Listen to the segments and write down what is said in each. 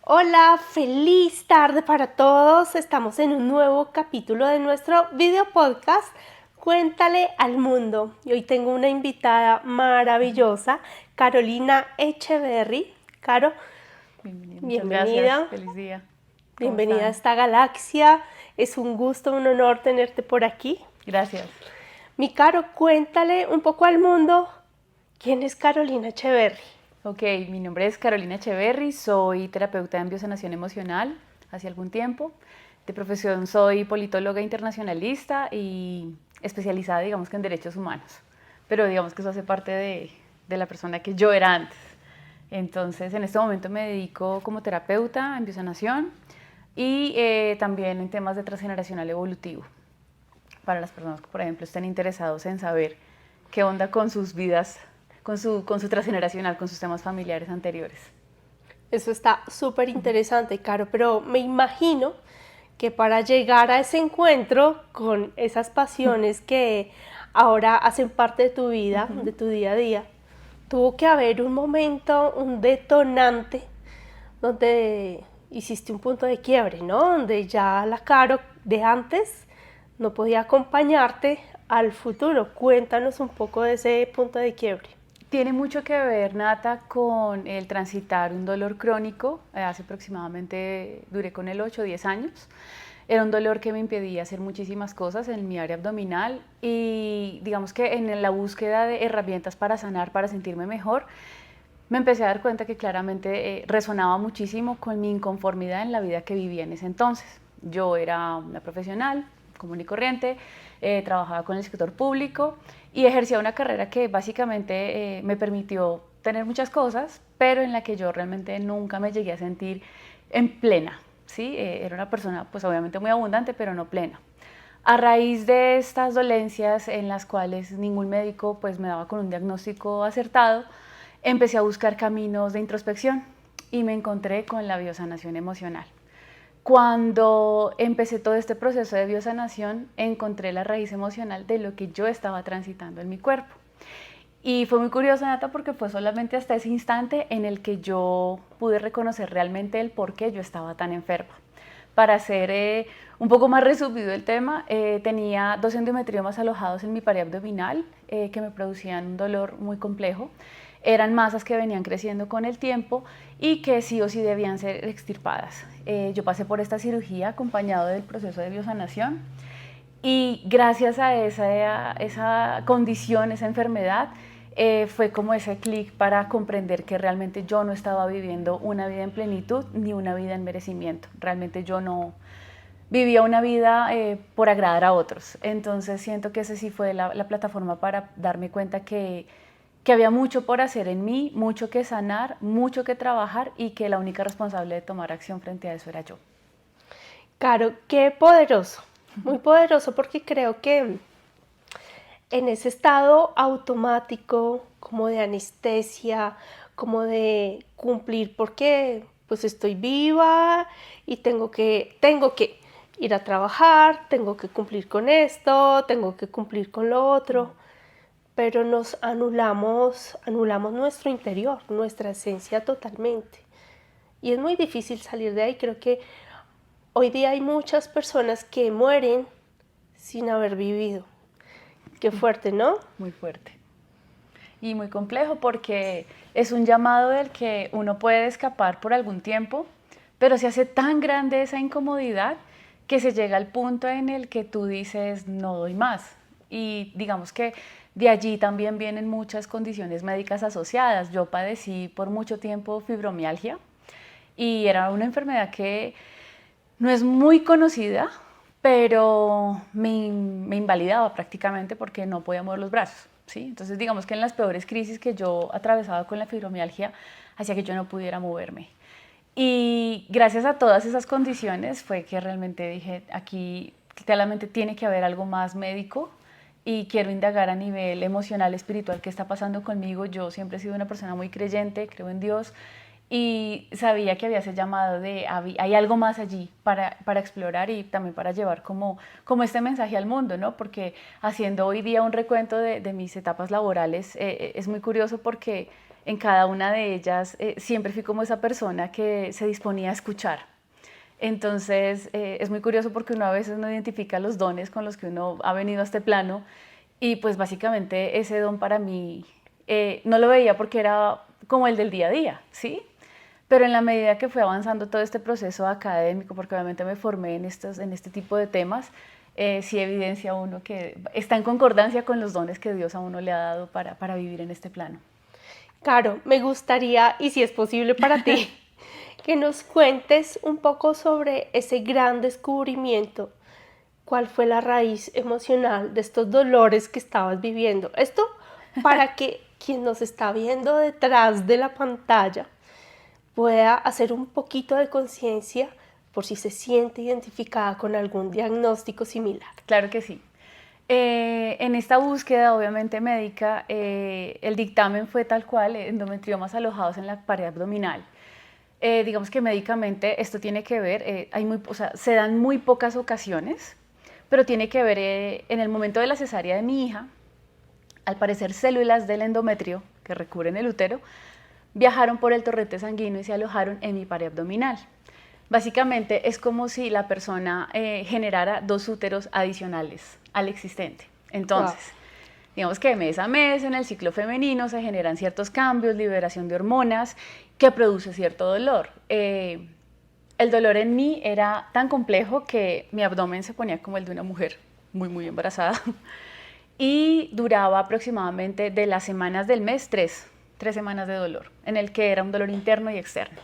Hola, feliz tarde para todos. Estamos en un nuevo capítulo de nuestro video podcast Cuéntale al mundo. Y hoy tengo una invitada maravillosa, Carolina Echeverry. Caro, Bienvenida, muchas gracias. bienvenida. Feliz día. ¿Cómo Bienvenida a están? esta galaxia. Es un gusto, un honor tenerte por aquí. Gracias. Mi Caro, cuéntale un poco al mundo quién es Carolina Echeverry. Ok, mi nombre es Carolina Echeverry, soy terapeuta en biosanación emocional hace algún tiempo. De profesión soy politóloga internacionalista y especializada, digamos que en derechos humanos. Pero digamos que eso hace parte de la persona que yo era antes. Entonces, en este momento me dedico como terapeuta en biosanación y también en temas de transgeneracional evolutivo. Para las personas que, por ejemplo, estén interesados en saber qué onda con sus vidas, con su transgeneracional, con sus temas familiares anteriores. Eso está súper interesante, Caro, pero me imagino que para llegar a ese encuentro con esas pasiones que ahora hacen parte de tu vida, de tu día a día, tuvo que haber un momento, un detonante, donde hiciste un punto de quiebre, ¿no? Donde ya la Caro de antes no podía acompañarte al futuro. Cuéntanos un poco de ese punto de quiebre. Tiene mucho que ver, Nata, con el transitar un dolor crónico. Hace aproximadamente, duré con él 8 o 10 años. Era un dolor que me impedía hacer muchísimas cosas en mi área abdominal y digamos que en la búsqueda de herramientas para sanar, para sentirme mejor, me empecé a dar cuenta que claramente resonaba muchísimo con mi inconformidad en la vida que vivía en ese entonces. Yo era una profesional común y corriente, trabajaba con el sector público y ejercía una carrera que básicamente me permitió tener muchas cosas, pero en la que yo realmente nunca me llegué a sentir en plena. ¿Sí? Era una persona pues obviamente muy abundante, pero no plena. A raíz de estas dolencias en las cuales ningún médico pues me daba con un diagnóstico acertado, empecé a buscar caminos de introspección y me encontré con la biosanación emocional. Cuando empecé todo este proceso de biosanación, encontré la raíz emocional de lo que yo estaba transitando en mi cuerpo. Y fue muy curioso, Nata, porque fue solamente hasta ese instante en el que yo pude reconocer realmente el por qué yo estaba tan enferma. Para hacer un poco más resumido el tema, tenía 2 endometriomas alojados en mi pared abdominal que me producían un dolor muy complejo. Eran masas que venían creciendo con el tiempo y que sí o sí debían ser extirpadas. Yo pasé por esta cirugía acompañado del proceso de biosanación y gracias a esa condición, esa enfermedad, fue como ese clic para comprender que realmente yo no estaba viviendo una vida en plenitud ni una vida en merecimiento. Realmente yo no vivía una vida por agradar a otros. Entonces siento que esa sí fue la plataforma para darme cuenta que había mucho por hacer en mí, mucho que sanar, mucho que trabajar y que la única responsable de tomar acción frente a eso era yo. Caro, qué poderoso, muy poderoso porque creo que en ese estado automático, como de anestesia, como de cumplir porque pues estoy viva y tengo que ir a trabajar, tengo que cumplir con esto, tengo que cumplir con lo otro, pero nos anulamos nuestro interior, nuestra esencia totalmente. Y es muy difícil salir de ahí. Creo que hoy día hay muchas personas que mueren sin haber vivido. Qué fuerte, ¿no? Muy fuerte. Y muy complejo porque es un llamado del que uno puede escapar por algún tiempo, pero se hace tan grande esa incomodidad que se llega al punto en el que tú dices no doy más. Y digamos que de allí también vienen muchas condiciones médicas asociadas. Yo padecí por mucho tiempo fibromialgia y era una enfermedad que no es muy conocida, pero me invalidaba prácticamente porque no podía mover los brazos. ¿Sí? Entonces digamos que en las peores crisis que yo atravesaba con la fibromialgia hacía que yo no pudiera moverme. Y gracias a todas esas condiciones fue que realmente dije, aquí claramente tiene que haber algo más médico y quiero indagar a nivel emocional, espiritual, qué está pasando conmigo. Yo siempre he sido una persona muy creyente, creo en Dios y sabía que había ese llamado de hay algo más allí para explorar y también para llevar como este mensaje al mundo, ¿no? Porque haciendo hoy día un recuento de mis etapas laborales es muy curioso porque en cada una de ellas siempre fui como esa persona que se disponía a escuchar. Entonces es muy curioso porque uno a veces no identifica los dones con los que uno ha venido a este plano y pues básicamente ese don para mí no lo veía porque era como el del día a día, ¿sí? Pero en la medida que fue avanzando todo este proceso académico, porque obviamente me formé en este tipo de temas, sí evidencia uno que está en concordancia con los dones que Dios a uno le ha dado para vivir en este plano. Caro, me gustaría, y si es posible para ti, que nos cuentes un poco sobre ese gran descubrimiento. ¿Cuál fue la raíz emocional de estos dolores que estabas viviendo? Esto para que quien nos está viendo detrás de la pantalla pueda hacer un poquito de conciencia por si se siente identificada con algún diagnóstico similar. Claro que sí. En esta búsqueda, obviamente médica, el dictamen fue tal cual, endometriomas alojados en la pared abdominal. Digamos que médicamente esto tiene que ver, se dan muy pocas ocasiones, pero tiene que ver en el momento de la cesárea de mi hija, al parecer células del endometrio que recubren el útero, viajaron por el torrente sanguíneo y se alojaron en mi pared abdominal. Básicamente es como si la persona generara 2 úteros adicionales al existente. Entonces, digamos que mes a mes en el ciclo femenino se generan ciertos cambios, liberación de hormonas que produce cierto dolor. El dolor en mí era tan complejo que mi abdomen se ponía como el de una mujer muy embarazada y duraba aproximadamente de las semanas del mes 3 semanas de dolor, en el que era un dolor interno y externo.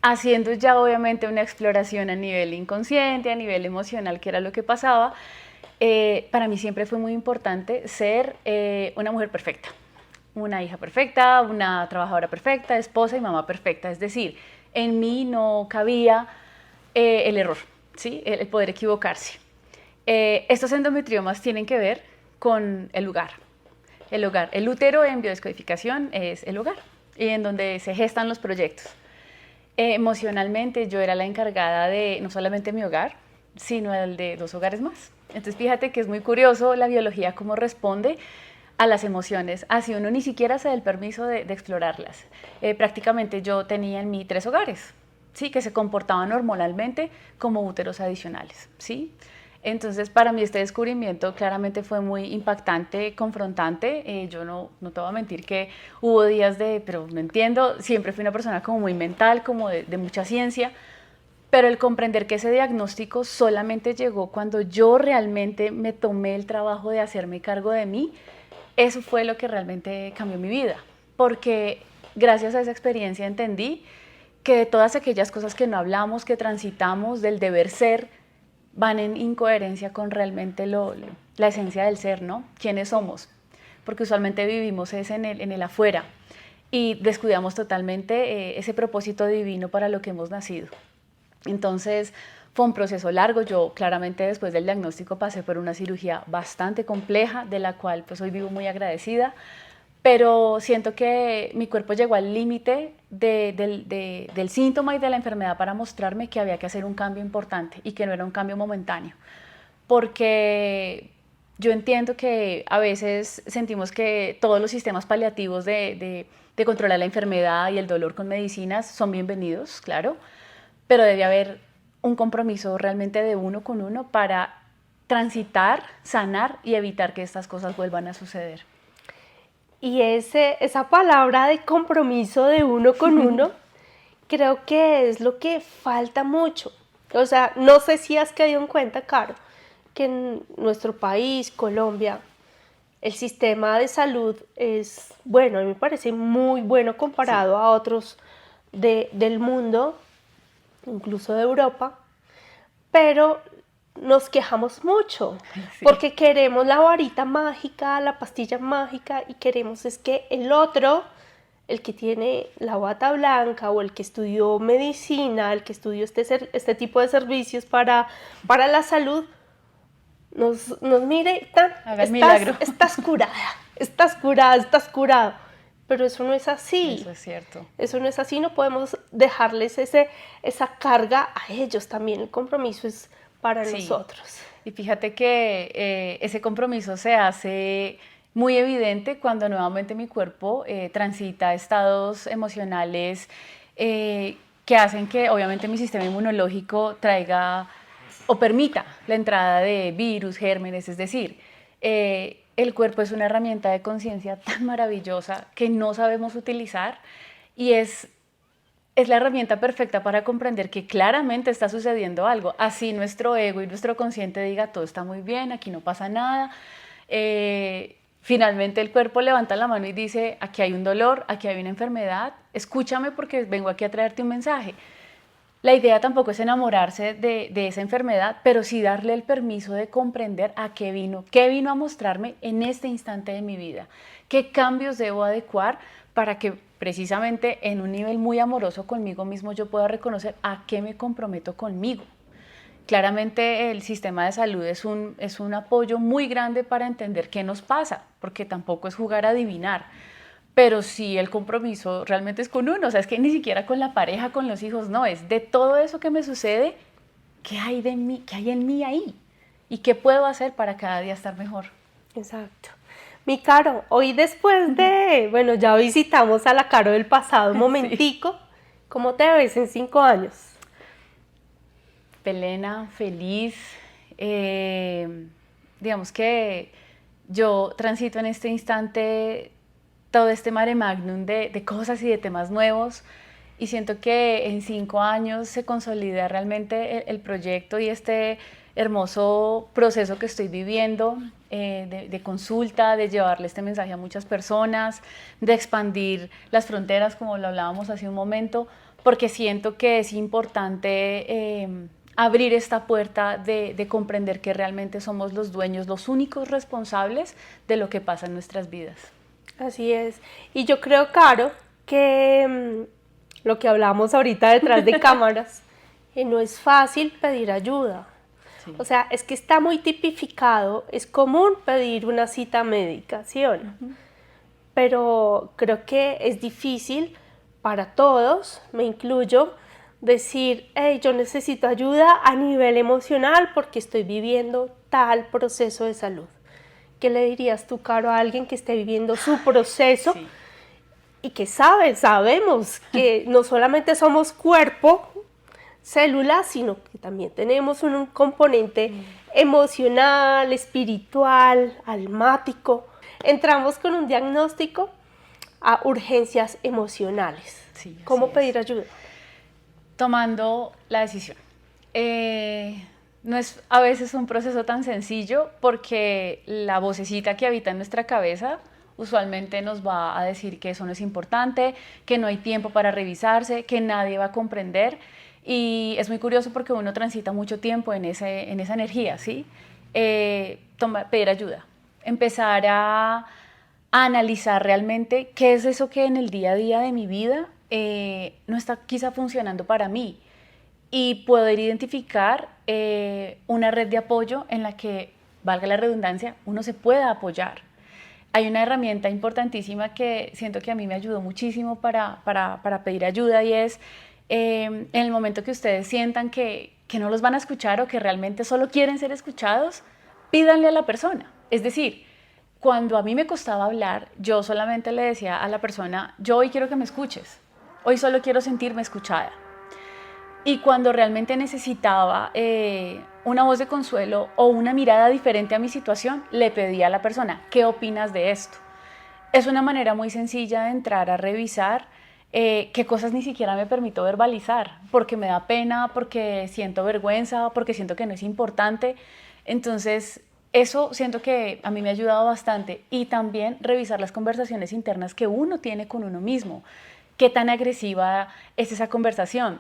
Haciendo ya obviamente una exploración a nivel inconsciente, a nivel emocional, que era lo que pasaba, para mí siempre fue muy importante ser una mujer perfecta, una hija perfecta, una trabajadora perfecta, esposa y mamá perfecta. Es decir, en mí no cabía el error, ¿sí? El poder equivocarse. Estos endometriomas tienen que ver con el lugar. El hogar. El útero en biodescodificación es el hogar y en donde se gestan los proyectos. Emocionalmente yo era la encargada de no solamente mi hogar, sino el de 2 hogares más. Entonces fíjate que es muy curioso la biología cómo responde a las emociones, así uno ni siquiera se da el permiso de explorarlas. Prácticamente yo tenía en mí 3 hogares, ¿sí? Que se comportaban hormonalmente como úteros adicionales, ¿sí? Entonces para mí este descubrimiento claramente fue muy impactante, confrontante. Yo no te voy a mentir que hubo días pero no entiendo, siempre fui una persona como muy mental, como de mucha ciencia, pero el comprender que ese diagnóstico solamente llegó cuando yo realmente me tomé el trabajo de hacerme cargo de mí, eso fue lo que realmente cambió mi vida, porque gracias a esa experiencia entendí que de todas aquellas cosas que no hablamos, que transitamos, del deber ser, van en incoherencia con realmente la esencia del ser, ¿no? ¿Quiénes somos? Porque usualmente vivimos en el afuera y descuidamos totalmente ese propósito divino para lo que hemos nacido. Entonces fue un proceso largo. Yo claramente después del diagnóstico pasé por una cirugía bastante compleja, de la cual pues hoy vivo muy agradecida, pero siento que mi cuerpo llegó al límite del síntoma y de la enfermedad para mostrarme que había que hacer un cambio importante y que no era un cambio momentáneo, porque yo entiendo que a veces sentimos que todos los sistemas paliativos de controlar la enfermedad y el dolor con medicinas son bienvenidos, claro, pero debe haber un compromiso realmente de uno con uno para transitar, sanar y evitar que estas cosas vuelvan a suceder. Y esa palabra de compromiso de uno con uno, creo que es lo que falta mucho. O sea, no sé si has caído en cuenta, Caro, que en nuestro país, Colombia, el sistema de salud es, bueno, a mí me parece muy bueno comparado a otros del mundo, incluso de Europa, pero nos quejamos mucho porque queremos la varita mágica, la pastilla mágica y queremos es que el otro, el que tiene la bata blanca o el que estudió medicina, el que estudió este tipo de servicios para la salud, nos mire, estás curada, estás curado. Pero eso no es así. Eso es cierto. Eso no es así, no podemos dejarles esa carga a ellos también. El compromiso es para nosotros. Y fíjate que ese compromiso se hace muy evidente cuando nuevamente mi cuerpo transita estados emocionales que hacen que obviamente mi sistema inmunológico traiga o permita la entrada de virus, gérmenes, es decir, el cuerpo es una herramienta de conciencia tan maravillosa que no sabemos utilizar y es la herramienta perfecta para comprender que claramente está sucediendo algo. Así nuestro ego y nuestro consciente diga, todo está muy bien, aquí no pasa nada. Finalmente el cuerpo levanta la mano y dice, aquí hay un dolor, aquí hay una enfermedad, escúchame porque vengo aquí a traerte un mensaje. La idea tampoco es enamorarse de esa enfermedad, pero sí darle el permiso de comprender a qué vino a mostrarme en este instante de mi vida, qué cambios debo adecuar para que precisamente en un nivel muy amoroso conmigo mismo yo pueda reconocer a qué me comprometo conmigo. Claramente el sistema de salud es un apoyo muy grande para entender qué nos pasa, porque tampoco es jugar a adivinar, pero sí el compromiso realmente es con uno, o sea, es que ni siquiera con la pareja, con los hijos, no, es de todo eso que me sucede, ¿qué hay de mí, qué hay en mí ahí? ¿Y qué puedo hacer para cada día estar mejor? Exacto. Mi Caro, hoy después de, bueno, ya visitamos a la Caro del pasado un momentico, sí. ¿Cómo te ves en 5 años? Plena, feliz, digamos que yo transito en este instante todo este mare magnum de cosas y de temas nuevos y siento que en 5 años se consolida realmente el proyecto y este hermoso proceso que estoy viviendo de consulta, de llevarle este mensaje a muchas personas, de expandir las fronteras como lo hablábamos hace un momento, porque siento que es importante abrir esta puerta de comprender que realmente somos los dueños, los únicos responsables de lo que pasa en nuestras vidas. Así es. Y yo creo, Caro, que lo que hablamos ahorita detrás de cámaras, no es fácil pedir ayuda. Sí. O sea, es que está muy tipificado, es común pedir una cita médica, ¿sí o no? Pero creo que es difícil para todos, me incluyo, decir, hey, yo necesito ayuda a nivel emocional porque estoy viviendo tal proceso de salud. ¿Qué le dirías tú, Caro, a alguien que esté viviendo su proceso? Sí. Y que sabemos que no solamente somos cuerpo, células, sino que también tenemos un componente emocional, espiritual, almático. Entramos con un diagnóstico a urgencias emocionales. Sí, ¿cómo pedir ayuda? Tomando la decisión. No es a veces un proceso tan sencillo porque la vocecita que habita en nuestra cabeza usualmente nos va a decir que eso no es importante, que no hay tiempo para revisarse, que nadie va a comprender y es muy curioso porque uno transita mucho tiempo en esa energía, ¿sí? Pedir ayuda, empezar a analizar realmente qué es eso que en el día a día de mi vida no está quizá funcionando para mí y poder identificar una red de apoyo en la que, valga la redundancia, uno se pueda apoyar. Hay una herramienta importantísima que siento que a mí me ayudó muchísimo para pedir ayuda y es en el momento que ustedes sientan que no los van a escuchar o que realmente solo quieren ser escuchados, pídanle a la persona. Es decir, cuando a mí me costaba hablar, yo solamente le decía a la persona, yo hoy quiero que me escuches, hoy solo quiero sentirme escuchada. Y cuando realmente necesitaba una voz de consuelo o una mirada diferente a mi situación, le pedía a la persona, ¿qué opinas de esto? Es una manera muy sencilla de entrar a revisar qué cosas ni siquiera me permito verbalizar, porque me da pena, porque siento vergüenza, porque siento que no es importante. Entonces, eso siento que a mí me ha ayudado bastante. Y también revisar las conversaciones internas que uno tiene con uno mismo. ¿Qué tan agresiva es esa conversación?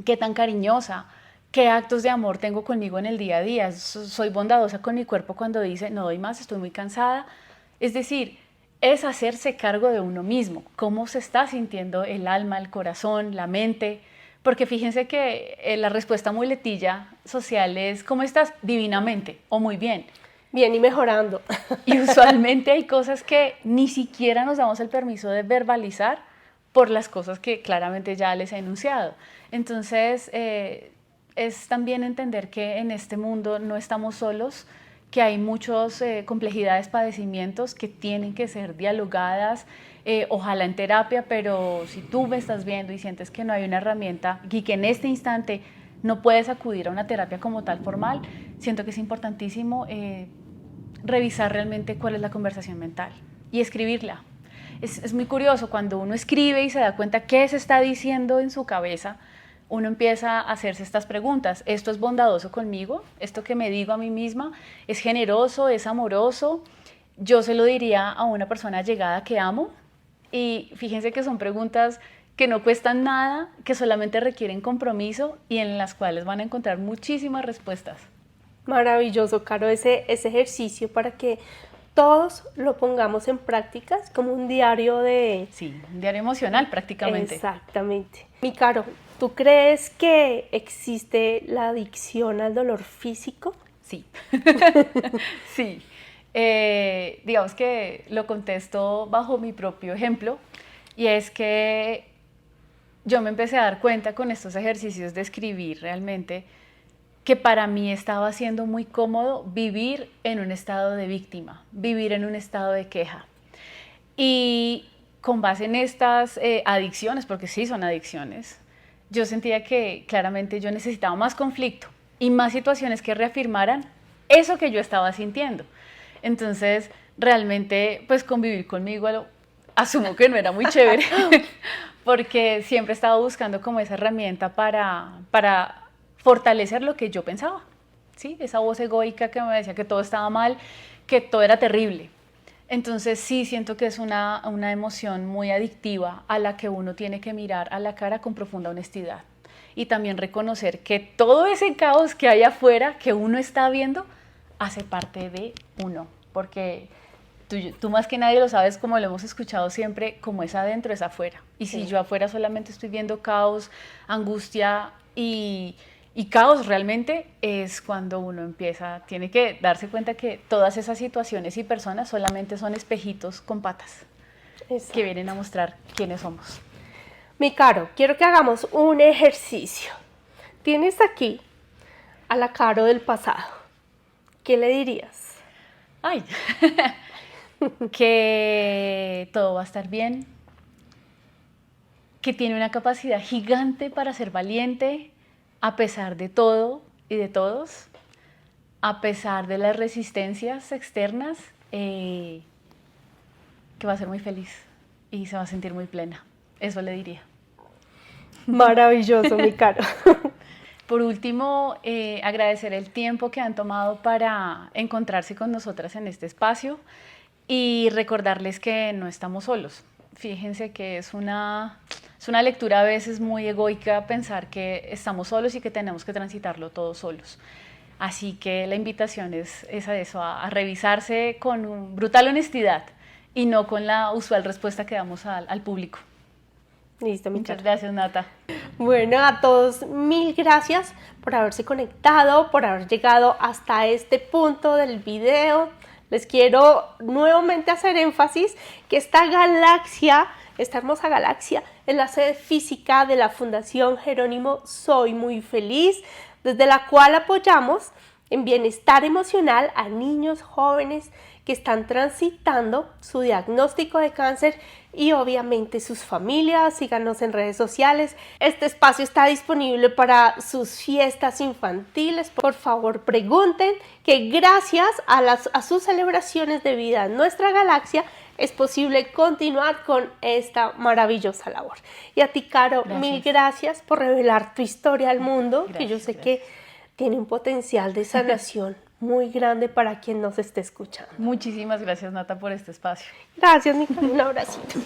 ¿Qué tan cariñosa? ¿Qué actos de amor tengo conmigo en el día a día? ¿Soy bondadosa con mi cuerpo cuando dice, no doy más, estoy muy cansada? Es decir, es hacerse cargo de uno mismo, cómo se está sintiendo el alma, el corazón, la mente, porque fíjense que la respuesta muletilla social es, ¿cómo estás? Divinamente o muy bien. Bien y mejorando. Y usualmente hay cosas que ni siquiera nos damos el permiso de verbalizar por las cosas que claramente ya les he enunciado. Entonces, es también entender que en este mundo no estamos solos, que hay muchas complejidades, padecimientos que tienen que ser dialogadas, ojalá en terapia, pero si tú me estás viendo y sientes que no hay una herramienta y que en este instante no puedes acudir a una terapia como tal formal, siento que es importantísimo revisar realmente cuál es la conversación mental y escribirla. Es muy curioso cuando uno escribe y se da cuenta qué se está diciendo en su cabeza. Uno empieza a hacerse estas preguntas. ¿Esto es bondadoso conmigo? ¿Esto que me digo a mí misma es generoso, es amoroso? Yo se lo diría a una persona allegada que amo. Y fíjense que son preguntas que no cuestan nada, que solamente requieren compromiso y en las cuales van a encontrar muchísimas respuestas. Maravilloso, Caro, ese ejercicio para que todos lo pongamos en prácticas como un diario de... Sí, un diario emocional prácticamente. Exactamente. Mi Caro, ¿tú crees que existe la adicción al dolor físico? Sí, sí. Digamos que lo contesto bajo mi propio ejemplo y es que yo me empecé a dar cuenta con estos ejercicios de escribir realmente que para mí estaba siendo muy cómodo vivir en un estado de víctima, vivir en un estado de queja. Y con base en estas adicciones, porque sí son adicciones, yo sentía que claramente yo necesitaba más conflicto y más situaciones que reafirmaran eso que yo estaba sintiendo. Entonces, realmente, pues convivir conmigo, asumo que no era muy chévere, porque siempre estaba buscando como esa herramienta para fortalecer lo que yo pensaba, ¿sí? Esa voz egoica que me decía que todo estaba mal, que todo era terrible. Entonces sí siento que es una emoción muy adictiva a la que uno tiene que mirar a la cara con profunda honestidad y también reconocer que todo ese caos que hay afuera, que uno está viendo, hace parte de uno, porque tú más que nadie lo sabes, como lo hemos escuchado siempre, como es adentro es afuera. Y si yo afuera solamente estoy viendo caos, angustia y caos realmente, es cuando uno tiene que darse cuenta que todas esas situaciones y personas solamente son espejitos con patas. Exacto. Que vienen a mostrar quiénes somos. Mi Caro, quiero que hagamos un ejercicio. Tienes aquí a la Caro del pasado. ¿Qué le dirías? Ay, que todo va a estar bien, que tiene una capacidad gigante para ser valiente, a pesar de todo y de todos, a pesar de las resistencias externas, que va a ser muy feliz y se va a sentir muy plena. Eso le diría. Maravilloso, mi Caro. Por último, agradecer el tiempo que han tomado para encontrarse con nosotras en este espacio y recordarles que no estamos solos. Fíjense que es una lectura a veces muy egoica pensar que estamos solos y que tenemos que transitarlo todos solos. Así que la invitación es a eso, a revisarse con brutal honestidad y no con la usual respuesta que damos al público. Listo, mi Muchas gracias, Nata. Bueno, a todos mil gracias por haberse conectado, por haber llegado hasta este punto del video. Les quiero nuevamente hacer énfasis que esta hermosa galaxia, es la sede física de la Fundación Jerónimo Soy Muy Feliz, desde la cual apoyamos en bienestar emocional a niños jóvenes que están transitando su diagnóstico de cáncer y obviamente sus familias. Síganos en redes sociales. Este espacio está disponible para sus fiestas infantiles. Por favor, pregunten, que gracias a sus celebraciones de vida en nuestra galaxia es posible continuar con esta maravillosa labor. Y a ti, Caro, mil gracias por revelar tu historia al mundo, que yo sé que tiene un potencial de sanación muy grande para quien nos esté escuchando. Muchísimas gracias, Nata, por este espacio. Gracias, Nicole. Un abracito.